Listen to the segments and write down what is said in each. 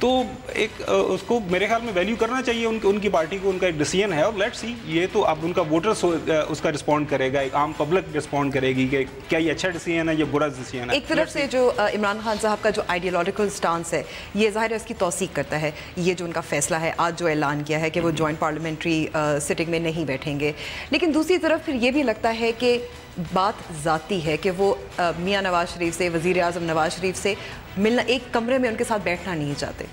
تو ایک اس کو میرے خیال میں ویلیو کرنا چاہیے ان کی پارٹی کو, ان کا ایک ڈیسیژن ہے, اور لیٹ سی یہ تو اب ان کا ووٹرس اس کا رسپونڈ کرے گا, ایک عام پبلک رسپونڈ کرے گی کہ کیا یہ اچھا ڈیسیژن ہے یا برا ڈیسیژن ہے. ایک طرف سے جو عمران خان صاحب کا جو آئیڈیالوجیکل سٹانس ہے یہ ظاہر ہے اس کی توثیق کرتا ہے, یہ جو ان کا فیصلہ ہے آج جو اعلان کیا ہے کہ وہ جوائنٹ پارلیمنٹری سٹنگ میں نہیں بیٹھیں گے, لیکن دوسری طرف پھر یہ بھی لگتا ہے کہ بات ذاتی ہے کہ وہ میاں نواز شریف سے, وزیر اعظم نواز شریف سے ملنا, ایک کمرے میں ان کے ساتھ بیٹھنا نہیں چاہتے.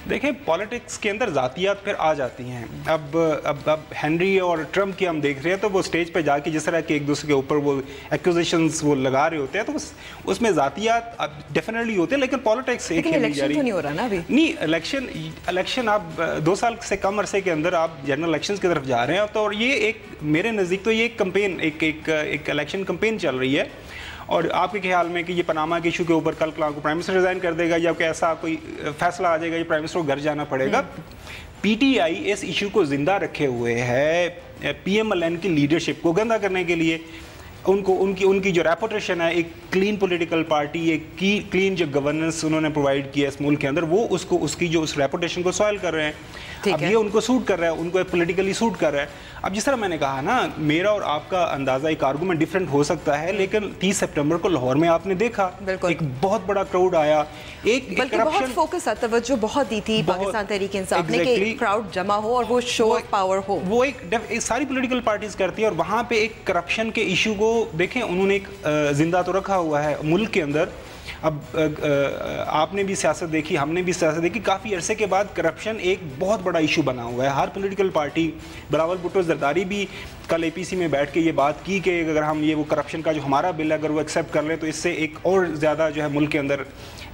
دیکھیں پالیٹکس کے اندر ذاتیات پھر آ جاتی ہیں. اب ہنری اور ٹرمپ کی ہم دیکھ رہے ہیں تو وہ اسٹیج پہ جا کے جس طرح کہ ایک دوسرے کے اوپر وہ ایکوزیشنز وہ لگا رہے ہوتے ہیں, تو اس میں ذاتیات ڈیفینیٹلی ہوتے ہیں, لیکن پالیٹکس ایک کھیلی جا رہی ہے. نہیں ہو رہا نا ابھی. نہیں, الیکشن آپ 2 سال سے کم عرصے کے اندر آپ جنرل الیکشنز کی طرف جا رہے ہیں, تو اور یہ ایک میرے نزدیک تو یہ ایک کمپین, ایک الیکشن کمپین چل رہی ہے. اور آپ کے خیال میں کہ یہ پاناما کے ایشو کے اوپر کل کو پرائم منسٹر ریزائن کر دے گا یا کہ ایسا کوئی فیصلہ آ جائے گا یہ پرائم منسٹر کو گھر جانا پڑے گا. P T I us issue کو زندہ رکھے ہوئے ہے پی ایم ایل این کی لیڈرشپ کو گندہ کرنے کے لیے. ان کی جو ریپوٹیشن ہے ایک کلین پولیٹیکل پارٹی, ایک کلین جو گورننس انہوں نے پرووائڈ کیا اس ملک کے اندر, وہ اس کی جو اس ریپوٹیشن کو سوائل کر رہے ہیں. اب یہ ان کو سوٹ کر رہا ہے, ان کو پولیٹیکلی سوٹ کر رہا ہے. اب جس طرح میں نے کہا نا, میرا اور آپ کا اندازہ ایک آرگومنٹ ڈفرینٹ ہو سکتا ہے, لیکن 30 سپٹمبر کو لاہور میں آپ نے دیکھا ایک بہت بڑا کراؤڈ آیا, ایک بہت فوکس ہے, توجہ بہت دی تھی پاکستان تحریک انصاف نے کہ کراؤڈ جمع ہو اور وہ شو آف پاور ہو. وہ ایک ساری پولیٹیکل پارٹیز کرتی ہے, اور وہاں پہ ایک کرپشن کے ایشو کو دیکھیں انہوں نے ایک زندہ تو رکھا ہوا ہے ملک کے اندر. اب آپ نے بھی سیاست دیکھی, ہم نے بھی سیاست دیکھی, کافی عرصے کے بعد کرپشن ایک بہت بڑا ایشو بنا ہوا ہے. ہر پولیٹیکل پارٹی, بلاول بھٹو زرداری بھی کل اے پی سی میں بیٹھ کے یہ بات کی کہ اگر ہم یہ وہ کرپشن کا جو ہمارا بل ہے اگر وہ ایکسیپٹ کر لیں تو اس سے ایک اور زیادہ جو ہے ملک کے اندر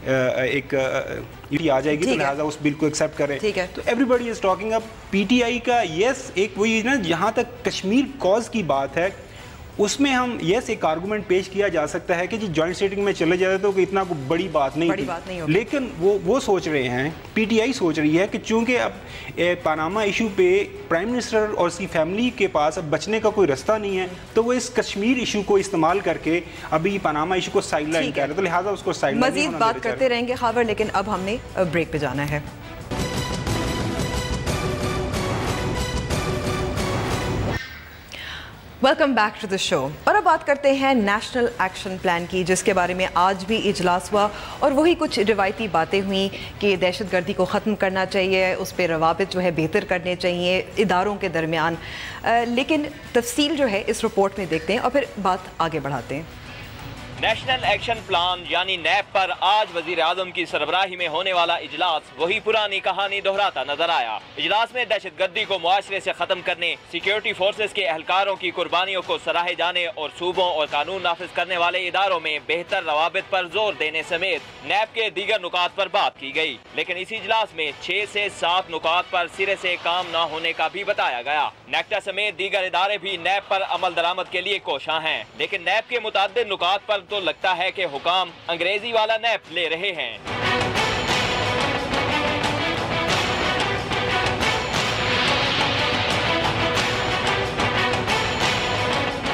ایک آ جائے گی, تو لہٰذا اس بل کو ایکسیپٹ کریں. تو ایوری بڈی از ٹاکنگ. اب پی ٹی آئی کا یس ایک وہی نا, جہاں تک کشمیر کاز کی بات ہے اس میں ہم یس ایک آرگومنٹ پیش کیا جا سکتا ہے کہ جی جوائنٹ سیٹنگ میں چلے جاتے تو کہ اتنا کوئی بڑی بات نہیں تھی, لیکن وہ سوچ رہے ہیں, پی ٹی آئی سوچ رہی ہے کہ چونکہ اب پاناما ایشو پہ پرائم منسٹر اور اس کی فیملی کے پاس اب بچنے کا کوئی رستہ نہیں ہے, تو وہ اس کشمیر ایشو کو استعمال کر کے ابھی پاناما ایشو کو سائڈ لائن کر رہے ہیں, تو لہٰذا اس کو سائڈ لائن. مزید بات کرتے رہیں گے خاور, لیکن اب ہم نے بریک پہ جانا ہے. ویلکم بیک ٹو دا شو. اور اب بات کرتے ہیں نیشنل ایکشن پلان کی, جس کے بارے میں آج بھی اجلاس ہوا اور وہی کچھ روایتی باتیں ہوئیں کہ دہشت گردی کو ختم کرنا چاہیے, اس پہ روابط جو ہے بہتر کرنے چاہیے اداروں کے درمیان. لیکن تفصیل جو ہے اس رپورٹ میں دیکھتے ہیں اور پھر بات آگے بڑھاتے ہیں. نیشنل ایکشن پلان یعنی نیب پر آج وزیر اعظم کی سربراہی میں ہونے والا اجلاس وہی پرانی کہانی دہراتا نظر آیا. اجلاس میں دہشت گردی کو معاشرے سے ختم کرنے, سیکیورٹی فورسز کے اہلکاروں کی قربانیوں کو سراہے جانے اور صوبوں اور قانون نافذ کرنے والے اداروں میں بہتر روابط پر زور دینے سمیت نیب کے دیگر نکات پر بات کی گئی. لیکن اسی اجلاس میں 6 سے 7 نکات پر سرے سے کام نہ ہونے کا بھی بتایا گیا. نیکٹا سمیت دیگر ادارے بھی نیب پر عمل درآمد کے لیے کوشاں ہیں, لیکن نیب کے متعدد نکات پر تو لگتا ہے کہ حکام انگریزی والا نیب لے رہے ہیں.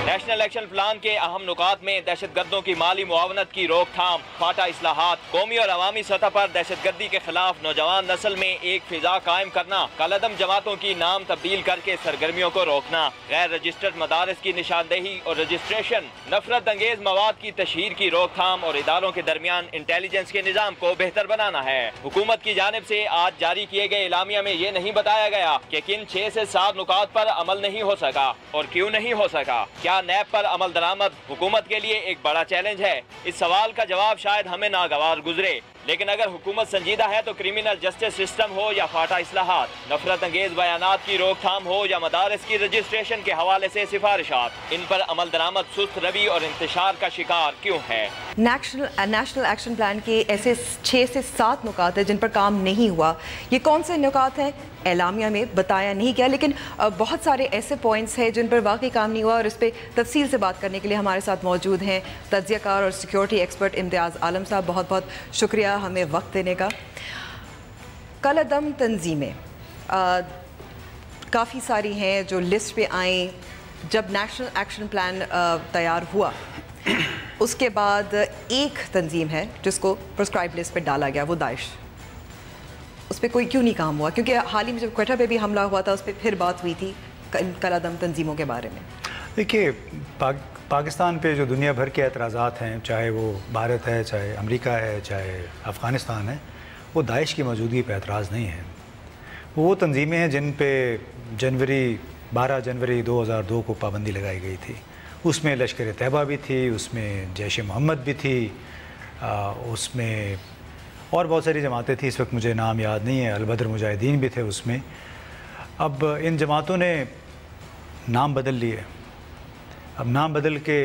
نیشنل ایکشن پلان کے اہم نکات میں دہشت گردوں کی مالی معاونت کی روک تھام, فاٹا اصلاحات, قومی اور عوامی سطح پر دہشت گردی کے خلاف نوجوان نسل میں ایک فضا قائم کرنا, کالعدم جماعتوں کی نام تبدیل کر کے سرگرمیوں کو روکنا, غیر رجسٹرڈ مدارس کی نشاندہی اور رجسٹریشن, نفرت انگیز مواد کی تشہیر کی روک تھام اور اداروں کے درمیان انٹیلیجنس کے نظام کو بہتر بنانا ہے. حکومت کی جانب سے آج جاری کیے گئے اعلامیہ میں یہ نہیں بتایا گیا کہ کن 6 سے 7 نکات پر عمل نہیں ہو سکا اور کیوں نہیں ہو سکا. کیا نیب پر عمل درآمد حکومت کے لیے ایک بڑا چیلنج ہے؟ اس سوال کا جواب شاید ہمیں ناگوار گزرے, لیکن اگر حکومت سنجیدہ ہے تو کرمنل جسٹس سسٹم ہو یا فاٹا اصلاحات, نفرت انگیز بیانات کی روک تھام ہو یا مدارس کی رجسٹریشن کے حوالے سے سفارشات, ان پر عمل درآمد سست روی اور انتشار کا شکار کیوں ہے؟ نیشنل ایکشن پلان کے ایسے 6 سے 7 نکات ہیں جن پر کام نہیں ہوا. یہ کون سے نکات ہیں؟ اعلامیہ میں بتایا نہیں گیا, لیکن بہت سارے ایسے پوائنٹس ہیں جن پر واقعی کام نہیں ہوا, اور اس پہ تفصیل سے بات کرنے کے لیے ہمارے ساتھ موجود ہیں تجزیہ کار اور سیکیورٹی ایکسپرٹ امتیاز عالم صاحب. بہت بہت شکریہ ہمیں وقت دینے کا. کالعدم تنظیمیں کافی ساری ہیں جو لسٹ پہ آئیں. جب نیشنل ایکشن پلان تیار ہوا اس کے بعد ایک تنظیم ہے جس کو پرسکرائب لسٹ پہ ڈالا گیا, وہ داعش. اس پہ کوئی کیوں نہیں کام ہوا؟ کیونکہ حال ہی میں جب کوئٹہ پہ بھی حملہ ہوا تھا اس پہ پھر بات ہوئی تھی کلا دم تنظیموں کے بارے میں. دیکھیے پاکستان پہ جو دنیا بھر کے اعتراضات ہیں، چاہے وہ بھارت ہے، چاہے امریکہ ہے، چاہے افغانستان ہے، وہ داعش کی موجودگی پہ اعتراض نہیں ہے. وہ تنظیمیں ہیں جن پہ 12 جنوری 2002 کو پابندی لگائی گئی تھی. اس میں لشکر طیبہ بھی تھی، اس میں جیش محمد بھی تھی، اس میں اور بہت ساری جماعتیں تھیں، اس وقت مجھے نام یاد نہیں ہے، البدر مجاہدین بھی تھے اس میں. اب ان جماعتوں نے نام بدل لیے. اب نام بدل کے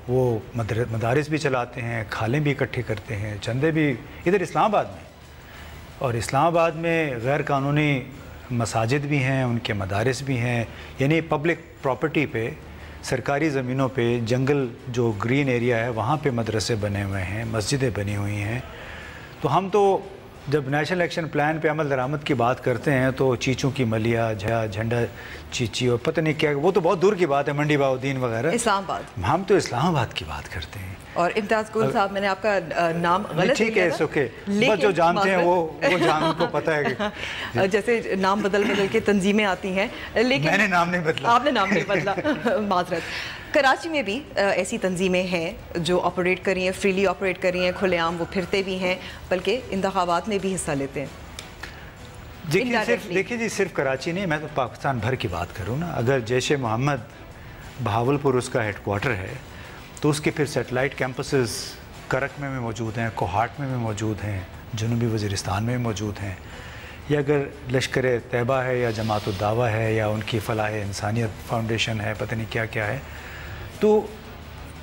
وہ مدارس بھی چلاتے ہیں، کھالیں بھی اکٹھے کرتے ہیں، چندے بھی ادھر اسلام آباد میں. اور اسلام آباد میں غیر قانونی مساجد بھی ہیں، ان کے مدارس بھی ہیں، یعنی پبلک پراپرٹی پہ، سرکاری زمینوں پہ، جنگل جو گرین ایریا ہے وہاں پہ مدرسے بنے ہوئے ہیں، مسجدیں بنی ہوئی ہیں. تو ہم تو جب نیشنل ایکشن پلان پہ عمل درآمد کی بات کرتے ہیں تو چیچوں کی ملیا، جھنڈا چیچی اور پتہ نہیں کیا، وہ تو بہت دور کی بات ہے، منڈی باؤدین وغیرہ. اسلام آباد، ہم تو اسلام آباد کی بات کرتے ہیں. اور امتیاز گل صاحب، میں نے آپ کا نام غلط ٹھیک ہے، اوکے، بس جو جانتے ہیں وہ ان کو پتہ ہے کہ جیسے نام بدل کے تنظیمیں آتی ہیں، لیکن میں نے نام نہیں بدلا. آپ نے نام نہیں بدلا، معذرت. کراچی میں بھی ایسی تنظیمیں ہیں جو آپریٹ کر رہی ہیں، فریلی آپریٹ کر رہی ہیں، کھلے عام وہ پھرتے بھی ہیں، بلکہ انتخابات میں بھی حصہ لیتے ہیں. دیکھیے جی، صرف کراچی نہیں، میں تو پاکستان بھر کی بات کروں نا. اگر جیش محمد بہاولپور اس کا ہیڈ کوارٹر ہے تو اس کے پھر سیٹلائٹ کیمپسز کرک میں بھی موجود ہیں، کوہاٹ میں بھی موجود ہیں، جنوبی وزیرستان میں بھی موجود ہیں. یا اگر لشکر طیبہ ہے یا جماعت الدعوہ ہے یا ان کی فلاح انسانیت فاؤنڈیشن ہے، پتہ نہیں کیا کیا ہے. تو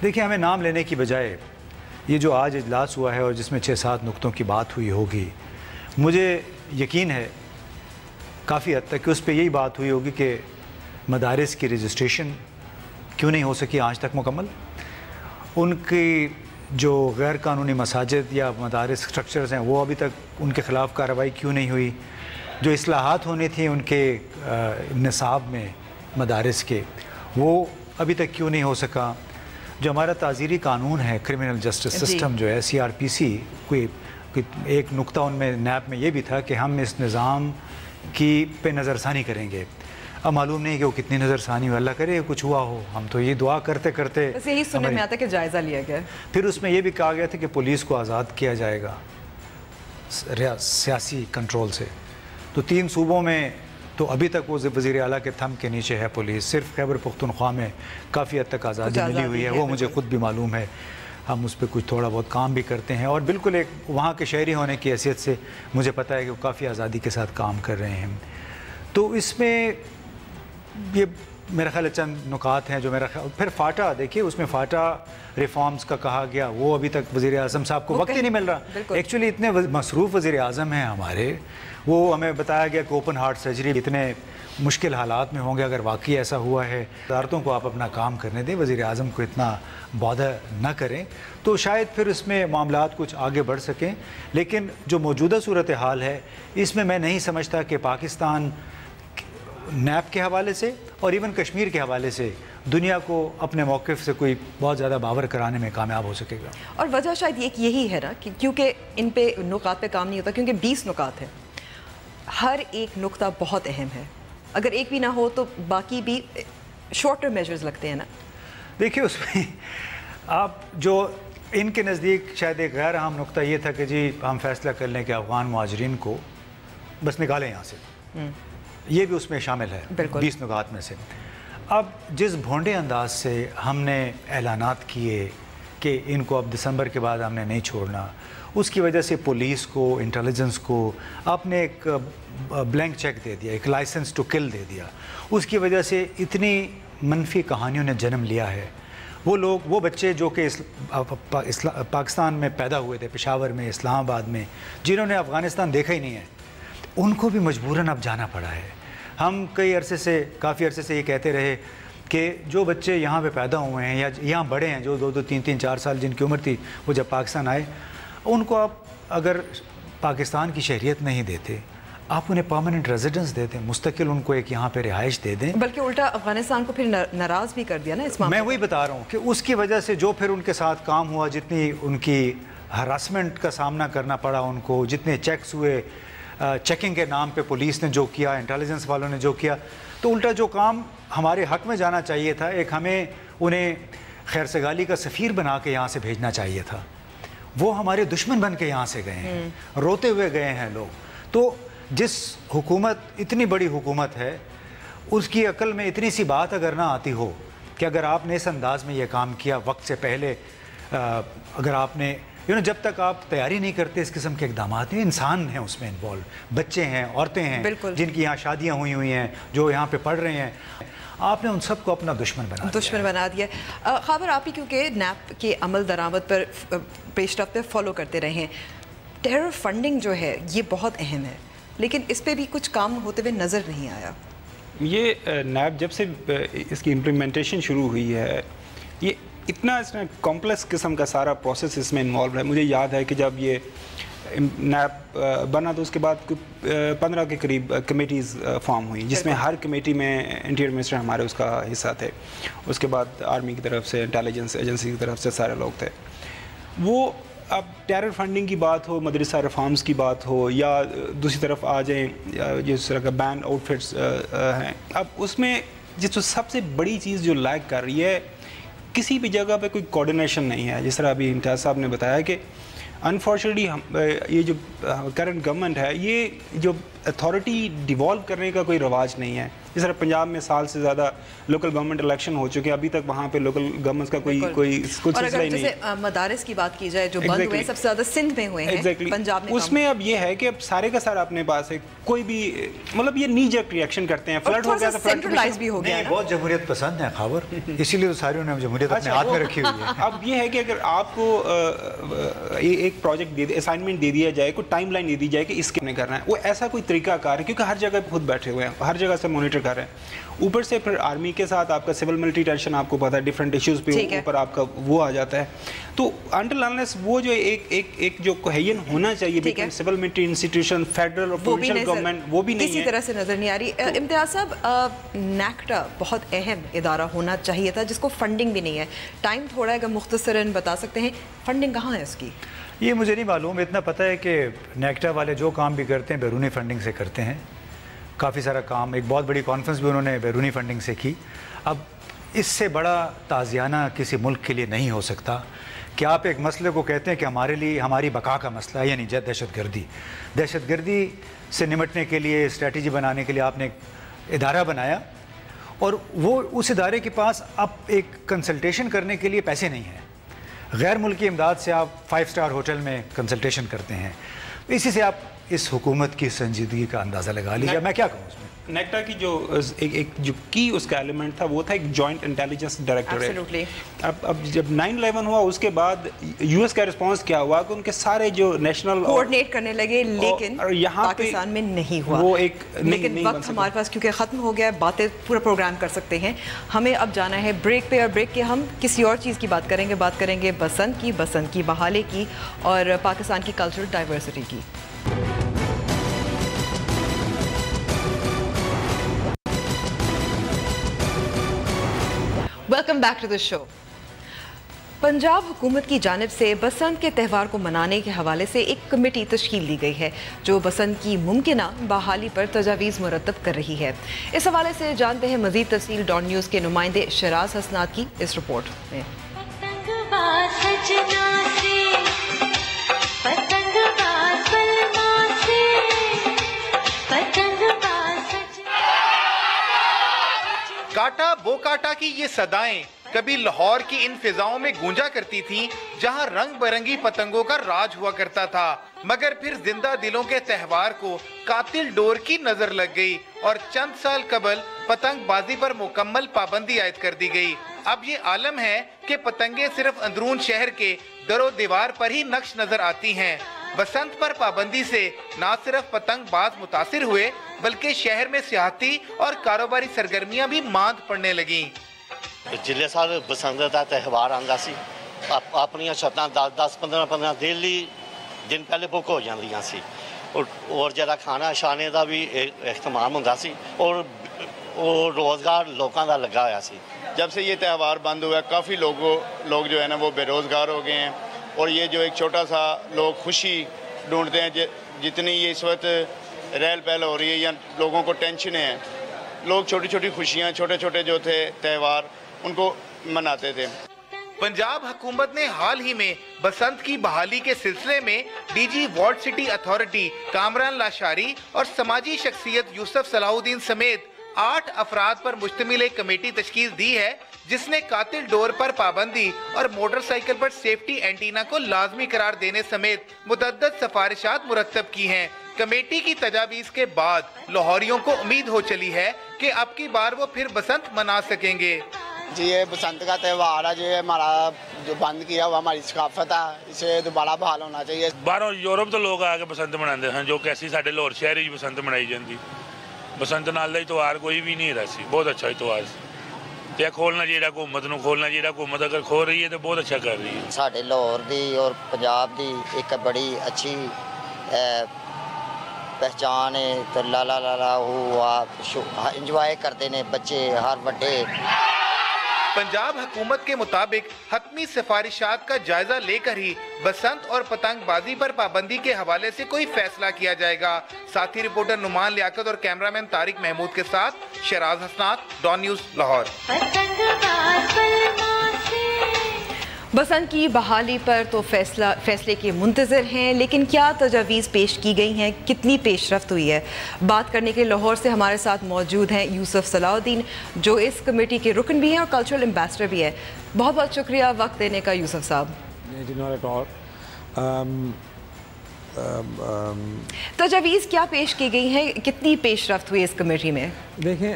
دیکھیں، ہمیں نام لینے کی بجائے یہ جو آج اجلاس ہوا ہے اور جس میں 6-7 نقطوں کی بات ہوئی ہوگی، مجھے یقین ہے کافی حد تک کہ اس پہ یہی بات ہوئی ہوگی کہ مدارس کی رجسٹریشن کیوں نہیں ہو سکی آج تک مکمل، ان کی جو غیر قانونی مساجد یا مدارس سٹرکچرز ہیں وہ ابھی تک ان کے خلاف کارروائی کیوں نہیں ہوئی، جو اصلاحات ہونی تھیں ان کے نصاب میں مدارس کے وہ ابھی تک کیوں نہیں ہو سکا، جو ہمارا تعزیری قانون ہے، کرمنل جسٹس سسٹم جو ہے CRPC، کوئی ایک نقطہ ان میں نیب میں یہ بھی تھا کہ ہم اس نظام کی پہ نظر ثانی کریں گے. اب معلوم نہیں کہ وہ کتنی نظر ثانی ہو، اللہ کرے کچھ ہوا ہو، ہم تو یہ دعا کرتے کرتے بس یہی سننے میں آتا ہے کہ جائزہ لیا گیا. پھر اس میں یہ بھی کہا گیا تھا کہ پولیس کو آزاد کیا جائے گا سیاسی کنٹرول سے. تو 3 صوبوں میں تو ابھی تک وہ وزیر اعلیٰ کے تھم کے نیچے ہے پولیس. صرف خیبر پختونخوا میں کافی حد تک آزادی ملی ہوئی ہے، وہ مجھے خود بھی معلوم ہے، ہم اس پہ کچھ تھوڑا بہت کام بھی کرتے ہیں، اور بالکل ایک وہاں کے شہری ہونے کی حیثیت سے مجھے پتہ ہے کہ وہ کافی آزادی کے ساتھ کام کر رہے ہیں. تو اس میں یہ میرا خیال چند نکات ہیں جو میرا خیال. پھر فاٹا دیکھیے، اس میں فاٹا ریفارمز کا کہا گیا، وہ ابھی تک وزیر اعظم صاحب کو وقت ہی نہیں مل رہا. ایکچولی اتنے مصروف وزیر اعظم ہیں ہمارے، وہ ہمیں بتایا گیا کہ اوپن ہارٹ سرجری اتنے مشکل حالات میں ہوں گے. اگر واقعی ایسا ہوا ہے، وزارتوں کو آپ اپنا کام کرنے دیں، وزیر اعظم کو اتنا بادر نہ کریں، تو شاید پھر اس میں معاملات کچھ آگے بڑھ سکیں. لیکن جو موجودہ صورتحال ہے اس میں نہیں سمجھتا کہ پاکستان نیب کے حوالے سے اور ایون کشمیر کے حوالے سے دنیا کو اپنے موقف سے کوئی بہت زیادہ باور کرانے میں کامیاب ہو سکے گا. اور وجہ شاید یہی ہے نا کہ کیونکہ ان پہ نکات پہ کام نہیں ہوتا، کیونکہ 20 نکات ہیں، ہر ایک نقطہ بہت اہم ہے. اگر ایک بھی نہ ہو تو باقی بھی شارٹر میجرز لگتے ہیں نا. دیکھیے، اس میں آپ جو ان کے نزدیک شاید ایک غیر اہم نقطہ یہ تھا کہ جی ہم فیصلہ کر لیں کہ افغان مہاجرین کو بس نکالیں یہاں سے، یہ بھی اس میں شامل ہے 20 نکات میں سے. اب جس بھونڈے انداز سے ہم نے اعلانات کیے کہ ان کو اب دسمبر کے بعد ہم نے نہیں چھوڑنا، اس کی وجہ سے پولیس کو، انٹیلیجنس کو آپ نے ایک بلینک چیک دے دیا، ایک لائسنس ٹو کل دے دیا. اس کی وجہ سے اتنی منفی کہانیوں نے جنم لیا ہے. وہ لوگ، وہ بچے جو کہ پاکستان میں پیدا ہوئے تھے، پشاور میں، اسلام آباد میں، جنہوں نے افغانستان دیکھا ہی نہیں ہے، ان کو بھی مجبوراً اب جانا پڑا ہے. ہم کافی عرصے سے یہ کہتے رہے کہ جو بچے یہاں پہ پیدا ہوئے ہیں یا یہاں بڑے ہیں، جو 2-2, 3-3, 4 سال جن کی عمر تھی وہ جب پاکستان آئے، ان کو آپ اگر پاکستان کی شہریت نہیں دیتے، آپ انہیں پرماننٹ ریزیڈنس دے دیں، مستقل ان کو ایک یہاں پہ رہائش دے دیں. بلکہ الٹا افغانستان کو پھر ناراض بھی کر دیا نا اس معاملے. میں وہی بتا رہا ہوں کہ اس کی وجہ سے جو پھر ان کے ساتھ کام ہوا، جتنی ان کی ہراسمنٹ کا سامنا کرنا پڑا ان کو، جتنے چیکس ہوئے، چیکنگ کے نام پہ پولیس نے جو کیا, انٹیلیجنس والوں نے جو کیا, تو الٹا جو کام ہمارے حق میں جانا چاہیے تھا, ایک ہمیں انہیں خیر سگالی کا سفیر بنا کے یہاں سے بھیجنا چاہیے تھا, وہ ہمارے دشمن بن کے یہاں سے گئے ہیں, روتے ہوئے گئے ہیں لوگ. تو جس حکومت, اتنی بڑی حکومت ہے, اس کی عقل میں اتنی سی بات اگر نہ آتی ہو کہ اگر آپ نے اس انداز میں یہ کام کیا وقت سے پہلے, اگر آپ نے جب تک آپ تیاری نہیں کرتے اس قسم کے اقدامات ہیں, انسان ہیں اس میں انوالو, بچے ہیں, عورتیں ہیں جن کی یہاں شادیاں ہوئی ہیں, جو یہاں پہ پڑھ رہے ہیں, آپ نے ان سب کو اپنا دشمن بنا دیا. خابر, آپ ہی کیونکہ نیپ کے عمل درآمد پر پیش رفت فالو کرتے رہے ہیں, ٹیرر فنڈنگ جو ہے یہ بہت اہم ہے, لیکن اس پہ بھی کچھ کام ہوتے ہوئے نظر نہیں آیا. یہ نیب جب سے اس کی امپلیمنٹیشن شروع ہوئی ہے, یہ اتنا اس میں کمپلیکس قسم کا سارا پروسیس اس میں انوالو ہے. مجھے یاد ہے کہ جب یہ نیب بنا تو اس کے بعد 15 کے قریب کمیٹیز فارم ہوئیں, جس میں ہر کمیٹی میں انٹیریئر منسٹر ہمارے اس کا حصہ تھے, اس کے بعد آرمی کی طرف سے, انٹیلیجنس ایجنسی کی طرف سے سارے لوگ تھے. وہ اب ٹیرر فنڈنگ کی بات ہو, مدرسہ ریفارمز کی بات ہو, یا دوسری طرف آ جائیں جس طرح کا بینڈ آؤٹ فٹس ہیں, اب اس میں جس سب سے بڑی چیز جو لیگ کر رہی ہے, کسی بھی جگہ پہ کوئی کوارڈینیشن نہیں ہے. جس طرح ابھی امتیاز صاحب نے بتایا کہ انفارچونیٹلی یہ جو کرنٹ گورنمنٹ ہے, یہ جو اتھارٹی ڈیوالو کرنے کا کوئی رواج نہیں ہے. جس طرح پنجاب میں سال سے زیادہ لوکل گورنمنٹ الیکشن ہو چکے ہیں, ابھی تک وہاں پہ لوکل گورنمنٹ کا کوئی سلسلہ ہی نہیں. جیسے مدارس کی بات کی جائے جو بند ہوئے ہیں, سب سے زیادہ سندھ میں ہوئے ہیں, پنجاب میں, اس میں اب یہ ہے کہ اب سارے کا سارا اپنے پاس ہے, کوئی بھی مطلب یہ نی جرک ریئیکشن کرتے ہیں. فلڈ ہو گیا تو سینٹرلائز بھی ہو گیا, بہت جمہوریت پسند ہے خاور, اسی لیے تو سارے نے جمہوریت اپنے ہاتھ میں رکھی ہوئی ہے. اب یہ ہے کہ اگر آپ کو ایک پروجیکٹ دے, اسائنمنٹ دے دیا جائے, کوئی ٹائم لائن دے دی جائے کہ اس کے کرنا ہے, وہ ایسا کوئی طریقہ کار ہے, کیونکہ ہر جگہ خود بیٹھے ہوئے ہیں, ہر جگہ سے مانیٹر کر رہے ہیں. اوپر سے پھر آرمی کے ساتھ آپ کا سول ملٹری ٹینشن, آپ کو پتا ہے ڈفرینٹ ایشوز پہ اوپر آپ کا وہ آ جاتا ہے. تو انٹل انلیس وہ جو ایک جو کوہین ہونا چاہیے between civil military institution, federal اور پروونشل گورنمنٹ, وہ بھی نہیں ہے, کسی طرح سے نظر نہیں آ رہی. امتیاز صاحب, نیکٹا بہت اہم ادارہ ہونا چاہیے تھا جس کو فنڈنگ بھی نہیں ہے. ٹائم تھوڑا ہے, اگر مختصراً بتا سکتے ہیں فنڈنگ کہاں ہے اس کی؟ یہ مجھے نہیں معلوم, اتنا پتہ ہے کہ نیکٹا والے جو کام بھی کرتے ہیں بیرونی فنڈنگ سے کرتے ہیں. کافی سارا کام, ایک بہت بڑی کانفرنس بھی انہوں نے بیرونی فنڈنگ سے کی. اب اس سے بڑا تازیانہ کسی ملک کے لیے نہیں ہو سکتا کہ آپ ایک مسئلے کو کہتے ہیں کہ ہمارے لیے ہماری بقا کا مسئلہ ہے, یعنی دہشت گردی سے نمٹنے کے لیے, اسٹریٹجی بنانے کے لیے آپ نے ایک ادارہ بنایا, اور وہ اس ادارے کے پاس اب ایک کنسلٹیشن کرنے کے لیے پیسے نہیں ہیں. غیر ملکی امداد سے آپ 5 اسٹار ہوٹل میں کنسلٹیشن کرتے ہیں. اسی سے آپ اس حکومت کی سنجیدگی کا اندازہ لگا لیجیے. میں کیا کہوں اس میں, نیکٹا کی جو ایک جو کی اس کا ایلیمنٹ تھا وہ تھا ایک جوائنٹ انٹیلیجنس ڈائریکٹوریٹ. اب جب 9/11 ہوا اس کے بعد یو ایس کا رسپانس کیا ہوا کہ ان کے سارے جو نیشنل کوآرڈینیٹ کرنے لگے, لیکن پاکستان میں نہیں ہوا. وہ ایک لیکن وقت ہمارے پاس کیونکہ ختم ہو گیا, باتیں پورا پروگرام کر سکتے ہیں, ہمیں اب جانا ہے بریک پہ, اور بریک کے ہم کسی اور چیز کی بات کریں گے بسنت کی, بحالی کی, اور پاکستان کی کلچرل ڈائیورسٹی کی. ویلکم بیک ٹو دا شو. پنجاب حکومت کی جانب سے بسنت کے تہوار کو منانے کے حوالے سے ایک کمیٹی تشکیل دی گئی ہے جو بسنت کی ممکنہ بحالی پر تجاویز مرتب کر رہی ہے. اس حوالے سے جانتے ہیں مزید تفصیل ڈان نیوز کے نمائندے شراز حسنات کی اس رپورٹ میں. کاٹا بو کاٹا کی یہ صدائیں کبھی لاہور کی ان فضاؤں میں گونجا کرتی تھیں جہاں رنگ برنگی پتنگوں کا راج ہوا کرتا تھا, مگر پھر زندہ دلوں کے تہوار کو قاتل ڈور کی نظر لگ گئی اور چند سال قبل پتنگ بازی پر مکمل پابندی عائد کر دی گئی. اب یہ عالم ہے کہ پتنگیں صرف اندرون شہر کے در و دیوار پر ہی نقش نظر آتی ہیں. بسنت پر پابندی سے نہ صرف پتنگ باز متاثر ہوئے بلکہ شہر میں سیاحتی اور کاروباری سرگرمیاں بھی ماند پڑنے لگیں. جلے سال بسنت کا تہوار آتا سی, اپنی چھتاں 10-15 دن پہلے بک ہو جاندیاں سی, اور جڑا کھانا شانے کا بھی اہتمام ہوتا سی, اور روزگار لوگوں کا لگا ہوا سی. جب سے یہ تہوار بند ہوا ہے کافی لوگ جو ہے نا وہ بے روزگار ہو گئے ہیں, اور یہ جو ایک چھوٹا سا لوگ خوشی ڈھونڈتے ہیں, جتنی یہ اس وقت ریل پہل ہو رہی ہے یا لوگوں کو ٹینشنیں ہیں، لوگ چھوٹی چھوٹی خوشیاں، چھوٹے چھوٹے جو تھے تہوار ان کو مناتے تھے۔ پنجاب حکومت نے حال ہی میں بسنت کی بحالی کے سلسلے میں D G walled city authority Kamran Lashari اور سماجی شخصیت یوسف صلاح الدین سمیت 8 افراد پر مشتمل ایک کمیٹی تشکیل دی ہے، جس نے قاتل ڈور پر پابندی اور موٹر سائیکل پر سیفٹی اینٹینا کو لازمی قرار دینے سمیت متعدد سفارشات مرتب کی ہیں۔ کمیٹی کی تجاویز کے بعد لاہوریوں کو امید ہو چلی ہے کہ اب کی بار وہ پھر بسنت منا سکیں گے۔ جی یہ بسنت کا تہوار ہے، جو ہمارا جو بند کیا ہوا ہماری ثقافت ہے، اسے دوبارہ بحال ہونا چاہیے۔ باہروں یورپ تو لوگ آ کے بسنت مناتے ہیں، جو کیسی ساڈے لاہور شہر ہی بسنت منائی جاتی۔ بسنت نال دا تہوار کوئی بھی نہیں رہا سی، بہت اچھا تہوار سی۔ تے کھولنا چاہیے حکومت نو، کھولنا چاہیے حکومت اگر کھول رہی ہے تو بہت اچھا کر رہی ہے۔ ساڈے لاہور دی اور پنجاب دی ایک بڑی اچھی پہچان ہے، تو لا ہوا انجوائے کرتے ہیں بچے، ہر بڑے۔ پنجاب حکومت کے مطابق حتمی سفارشات کا جائزہ لے کر ہی بسنت اور پتنگ بازی پر پابندی کے حوالے سے کوئی فیصلہ کیا جائے گا۔ ساتھی رپورٹر نعمان لیاقت اور کیمرامین طارق محمود کے ساتھ شراز حسنات، ڈان نیوز، لاہور۔ بسنت کی بحالی پر تو فیصلے کے منتظر ہیں، لیکن کیا تجاویز پیش کی گئی ہیں، کتنی پیش رفت ہوئی ہے؟ بات کرنے کے لاہور سے ہمارے ساتھ موجود ہیں یوسف صلاح الدین، جو اس کمیٹی کے رکن بھی ہیں اور کلچرل امبیسڈر بھی ہے۔ بہت بہت شکریہ وقت دینے کا یوسف صاحب۔ تجاویز کیا پیش کی گئی ہیں، کتنی پیش رفت ہوئی اس کمیٹی میں؟ دیکھیں،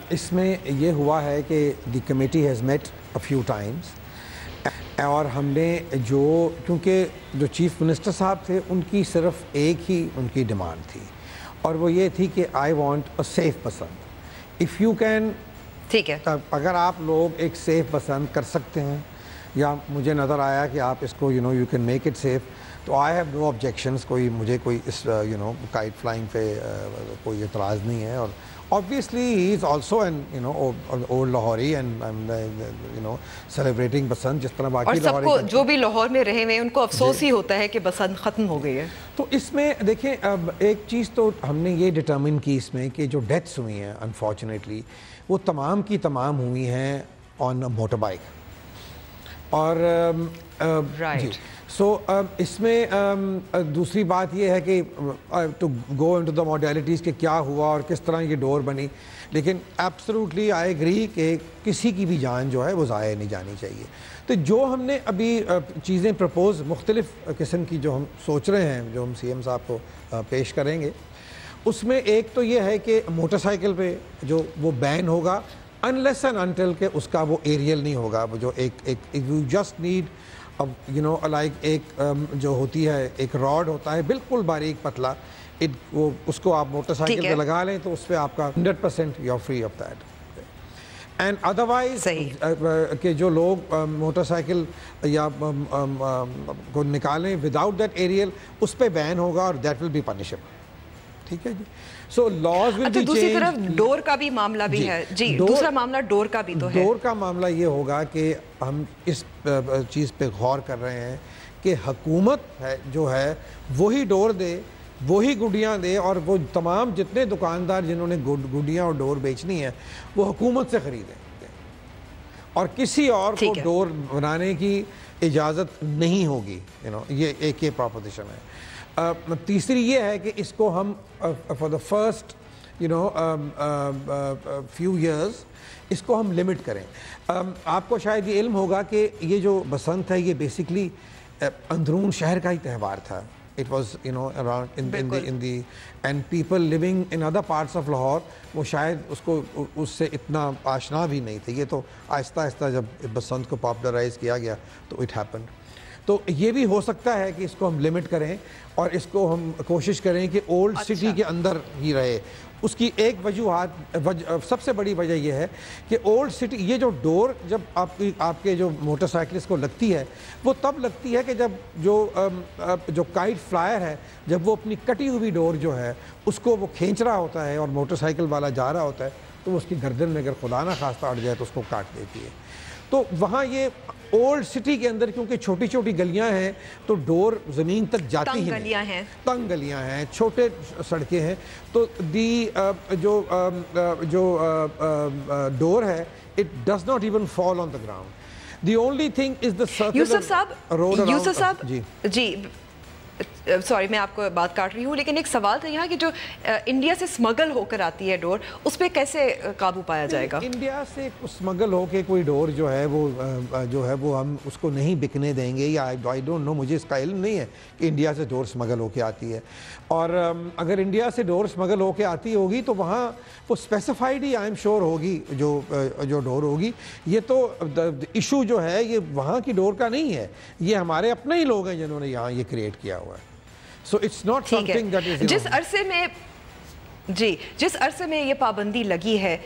اس میں یہ ہوا ہے کہ the committee has met a few times, اور ہم نے کیونکہ جو چیف منسٹر صاحب تھے ان کی صرف ایک ہی ان کی ڈیمانڈ تھی، اور وہ یہ تھی کہ I want a safe Basant. If you can, ٹھیک ہے، اگر آپ لوگ ایک سیف بسنت کر سکتے ہیں، یا مجھے نظر آیا کہ آپ اس کو you can make it safe, تو آئی ہیو نو آبجیکشنز، مجھے کوئی اس کائٹ فلائنگ پہ کوئی اعتراض نہیں ہے۔ اور obviously he is also an old Lahori and celebrating Basant جس طرح باقی لاہور، اور سب کو جو بھی لاہور میں رہے ہوئے ان کو افسوس ہی ہوتا ہے کہ بسنت ختم ہو گئی ہے۔ تو اس میں دیکھیں، اب ایک چیز تو ہم نے یہ ڈٹرمن کی اس میں کہ جو ڈیتھس ہوئی ہیں انفارچونیٹلی وہ تمام کی تمام ہوئی ہیں آن موٹر بائک، اور جی سو اس میں دوسری بات یہ ہے کہ to go into the modalities کہ کیا ہوا اور کس طرح یہ ڈور بنی، لیکن ایبسلوٹلی آئی ایگری کہ کسی کی بھی جان جو ہے وہ ضائع نہیں جانی چاہیے۔ تو جو ہم نے ابھی چیزیں پرپوز مختلف قسم کی جو ہم سوچ رہے ہیں، جو ہم سی ایم صاحب کو پیش کریں گے، اس میں ایک تو یہ ہے کہ موٹر سائیکل پہ جو وہ بین ہوگا unless and until کہ اس کا وہ ایریل نہیں ہوگا، وہ جو ایک you just need لائک ایک جو ہوتی ہے ایک راڈ ہوتا ہے بالکل باریک پتلا، وہ اس کو آپ موٹر سائیکل پہ لگا لیں تو اس پہ آپ کا 100% you are free of that. And otherwise کہ جو لوگ موٹر سائیکل یا کو نکالیں وداؤٹ دیٹ ایریل، اس پہ بین ہوگا اور دیٹ ول بی پنشبل۔ ٹھیک ہے جی، so laws will be change. دوسری طرف ڈور کا بھی معاملہ بھی ہے جی، دوسرا معاملہ ڈور کا بھی تو ہے۔ ڈور کا معاملہ یہ ہوگا کہ ہم اس چیز پہ غور کر رہے ہیں کہ حکومت ہے جو ہے وہی ڈور دے، وہی گڈیاں دے، اور وہ تمام جتنے دکاندار جنہوں نے گڈیاں اور ڈور بیچنی ہے وہ حکومت سے خریدیں، اور کسی اور کو ڈور بنانے کی اجازت نہیں ہوگی۔ یہ ایک یہ پراپوزیشن ہے۔ تیسری یہ ہے کہ اس کو ہم for the first few years اس کو ہم لمٹ کریں۔ آپ کو شاید یہ علم ہوگا کہ یہ جو بسنت ہے یہ بیسکلی اندرون شہر کا ہی تہوار تھا۔ It was around in the and people living in other parts of Lahore وہ شاید اس کو اس سے اتنا آشنا بھی نہیں تھے۔ یہ تو آہستہ آہستہ جب بسنت کو پاپولرائز کیا گیا تو it happened۔ تو یہ بھی ہو سکتا ہے کہ اس کو ہم لمٹ کریں اور اس کو ہم کوشش کریں کہ اولڈ سٹی کے اندر ہی رہے۔ اس کی ایک سب سے بڑی وجہ یہ ہے کہ اولڈ سٹی، یہ جو ڈور جب آپ کے جو موٹر سائیکلسٹ کو لگتی ہے وہ تب لگتی ہے کہ جب جو کائٹ فلائر ہے جب وہ اپنی کٹی ہوئی ڈور جو ہے اس کو وہ کھینچ رہا ہوتا ہے اور موٹر سائیکل والا جا رہا ہوتا ہے تو اس کی گردن میں اگر خدا نہ خواستہ اڑ جائے تو اس کو کاٹ دیتی ہے۔ تو وہاں یہ اولڈ سٹی کے اندر کیونکہ چھوٹی چھوٹی گلیاں ہیں تو ڈور زمین تک جاتی ہی نہیں، تنگ گلیاں ہیں، چھوٹے سڑکیں ہیں، تو جو ڈور ہے it does not even fall on the ground. The only thing is the circular road around. یوسف صاحب جی سوری میں آپ کو بات کاٹ رہی ہوں، لیکن ایک سوال تھا یہاں کہ جو انڈیا سے سمگل ہو کر آتی ہے ڈور، اس پہ کیسے قابو پایا جائے گا؟ انڈیا سے سمگل ہو کے کوئی ڈور جو ہے وہ ہم اس کو نہیں بکنے دیں گے، یا آئی ڈونٹ نو، مجھے اس کا علم نہیں ہے کہ انڈیا سے ڈور سمگل ہو کے آتی ہے. اور اگر انڈیا سے ڈور سمگل ہو کے آتی ہوگی تو وہاں وہ specified he I am sure ہوگی جو ڈور ہوگی. یہ تو ایشو جو ہے یہ وہاں کی ڈور کا نہیں ہے، یہ ہمارے اپنے ہی لوگ ہیں جنہوں نے یہاں یہ کریٹ کیا ہوا ہے. So it's not something that is جس عرصے میں یہ پابندی لگی ہے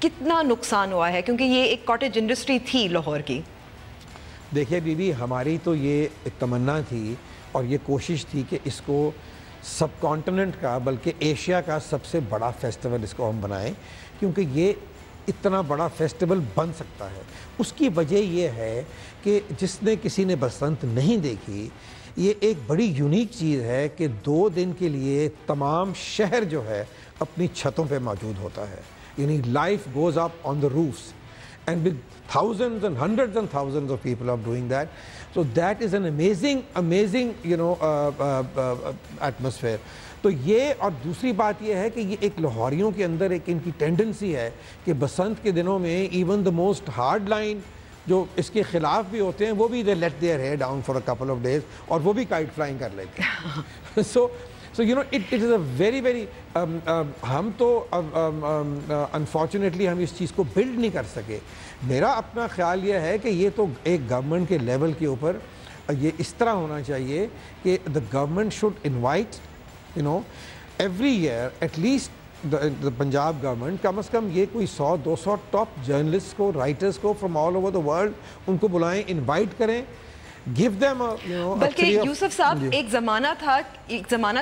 کتنا نقصان ہوا ہے؟ کیونکہ یہ ایک کاٹیج انڈسٹری تھی لاہور کی. دیکھیے بی بی، ہماری تو یہ ایک تمنا تھی اور یہ کوشش تھی کہ اس کو سب کانٹیننٹ کا بلکہ ایشیا کا سب سے بڑا فیسٹیول اس کو ہم بنائیں، کیونکہ یہ اتنا بڑا فیسٹیول بن سکتا ہے. اس کی وجہ یہ ہے کہ جس نے کسی نے بسنت نہیں دیکھی، یہ ایک بڑی یونیک چیز ہے کہ 2 دن کے لیے تمام شہر جو ہے اپنی چھتوں پہ موجود ہوتا ہے. یعنی life goes up on the roofs and with thousands and hundreds and thousands of people are doing that. So that is an amazing atmosphere. تو یہ، اور دوسری بات یہ ہے کہ یہ ایک لاہوریوں کے اندر ایک ان کی ٹینڈنسی ہے کہ بسنت کے دنوں میں even the most hard line جو اس کے خلاف بھی ہوتے ہیں وہ بھی they let their hair down for a couple of days اور وہ بھی کائٹ فلائنگ کر لیتے ہیں. So you know it is a very ہم تو unfortunately ہم اس چیز کو بلڈ نہیں کر سکے. میرا اپنا خیال یہ ہے کہ یہ تو ایک گورنمنٹ کے لیول کے اوپر یہ اس طرح ہونا چاہیے کہ the government should invite every year at least the Punjab government کم از کم یہ کوئی 100-200 ٹاپ جرنلسٹ کو، رائٹرز کو from all over the world in کو بلائیں، انوائٹ کریں. Give them بلکہ یوسف صاحب ایک زمانہ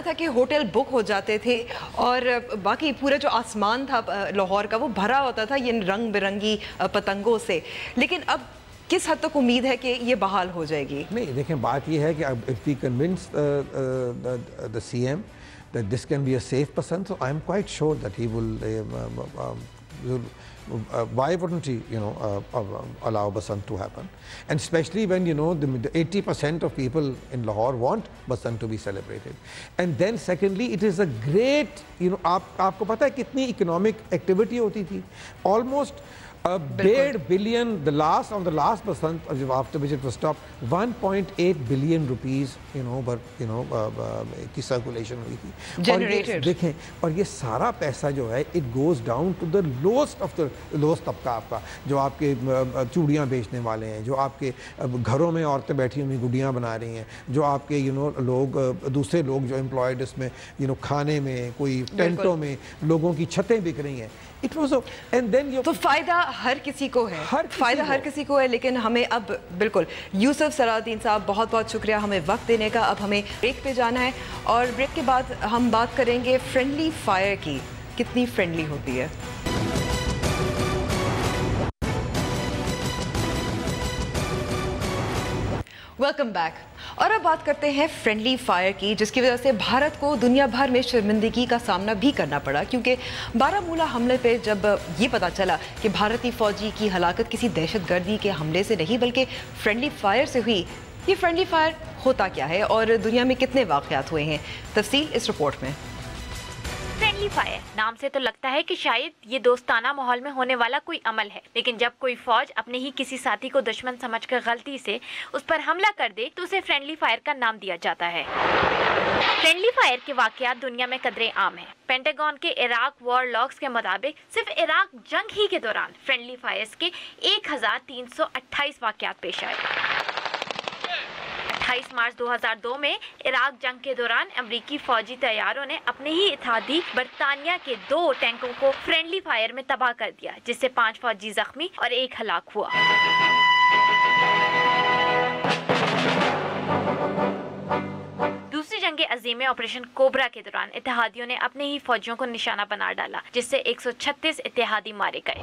تھا کہ ہوٹل بک ہو جاتے تھے اور باقی پورا جو آسمان تھا لاہور کا وہ بھرا ہوتا تھا یہ رنگ برنگی پتنگوں سے، لیکن اب کس حد تک امید ہے کہ یہ بحال ہو جائے گی؟ نہیں دیکھیں، بات یہ ہے کہ if we convince the CM that this can be a safe person, so I am quite sure that he will why wouldn't he allow Basant to happen, and especially when the 80% of people in Lahore want Basant to be celebrated. And then secondly it is a great aap ko pata hai kitni economic activity hoti thi, almost $1.5 billion the last Basant after which it was stopped, 1.8 billion rupees کی circulation ہوئی تھی generated. دیکھیں، اور یہ سارا پیسہ جو ہے it goes down to the lowest of the lowest طبقہ، آپ کا جو آپ کے چوڑیاں بیچنے والے ہیں، جو آپ کے گھروں میں عورتیں بیٹھی ہوئی گڈیاں بنا رہی ہیں، جو آپ کے لوگ دوسرے لوگ جو امپلائڈ اس میں کھانے میں، کوئی ٹینٹوں میں لوگوں کی چھتیں بک رہی ہیں. تو فائدہ ہر کسی کو ہے، لیکن ہمیں اب بالکل یوسف صلاح الدین صاحب بہت بہت شکریہ ہمیں وقت دینے کا. اب ہمیں بریک پہ جانا ہے اور بریک کے بعد ہم بات کریں گے فرینڈلی فائر کی، کتنی فرینڈلی ہوتی ہے. Welcome back. اور اب بات کرتے ہیں فرینڈلی فائر کی، جس کی وجہ سے بھارت کو دنیا بھر میں شرمندگی کا سامنا بھی کرنا پڑا، کیونکہ بارہمولہ حملے پہ جب یہ پتہ چلا کہ بھارتی فوجی کی ہلاکت کسی دہشت گردی کے حملے سے نہیں بلکہ فرینڈلی فائر سے ہوئی. یہ فرینڈلی فائر ہوتا کیا ہے اور دنیا میں کتنے واقعات ہوئے ہیں، تفصیل اس رپورٹ میں. فرینڈلی فائر نام سے تو لگتا ہے کہ شاید یہ دوستانہ ماحول میں ہونے والا کوئی عمل ہے، لیکن جب کوئی فوج اپنے ہی کسی ساتھی کو دشمن سمجھ کر غلطی سے اس پر حملہ کر دے تو اسے فرینڈلی فائر کا نام دیا جاتا ہے. فرینڈلی فائر کے واقعات دنیا میں قدرے عام ہیں. پینٹاگون کے عراق وار لاگز کے مطابق صرف عراق جنگ ہی کے دوران فرینڈلی فائرز کے 1328 واقعات پیش آئے. 28 مارچ 2002 میں عراق جنگ کے دوران امریکی فوجی طیاروں نے اپنے ہی اتحادی برطانیہ کے 2 ٹینکوں کو فرینڈلی فائر میں تباہ کر دیا، جس سے 5 فوجی زخمی اور 1 ہلاک ہوا. دوسری جنگ عظیم میں آپریشن کوبرا کے دوران اتحادیوں نے اپنے ہی فوجیوں کو نشانہ بنا ڈالا، جس سے 136 اتحادی مارے گئے.